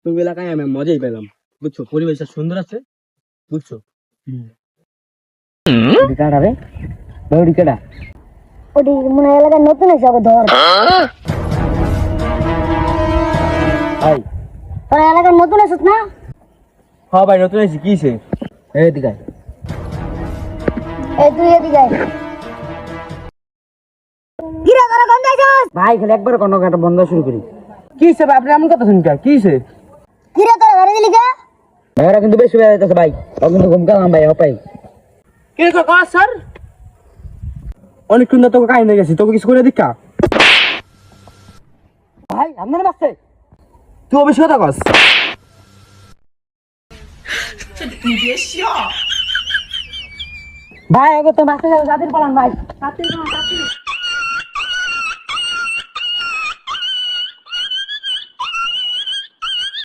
তুমি এলাকায় আমি মজাই পেলাম, বুঝছো? পরিবেশটা সুন্দর আছে, বুঝছো? রে বড়ি কেডা? ওটি মনে হয় এলাকার নতুন এসে ওকে ধর। ভাই তোরা এলাকার নতুন এসেছ না? হ্যাঁ ভাই, নতুন আছি। কি হইছে? এই দিকে আয়। এই তুই এদিকে আয়। কিরে তোরা কোন যাইছস? ভাই খালি একবার কোনো একটা বন্ধ শুরু করি। কি হইছে ভাই, আপনি এমন কথা শুনকা? কি হইছে? কিরে তোরা ঘরে দিলি কে? ভাইরা কিন্তু বেশি বেড়ে যাইতেছে ভাই, ও কিন্তু ঘুম কালাম ভাই, হপাই। কি কথা স্যার? অনেকক্ষণ তোকে কাহিনী গেছি, তোকে কিছু করে দীক্ষা ভাই আপনার বাসছে, তুই বেশি কথা কস। ভাই এগো তো মাসে জাতির পালান ভাই, জাতির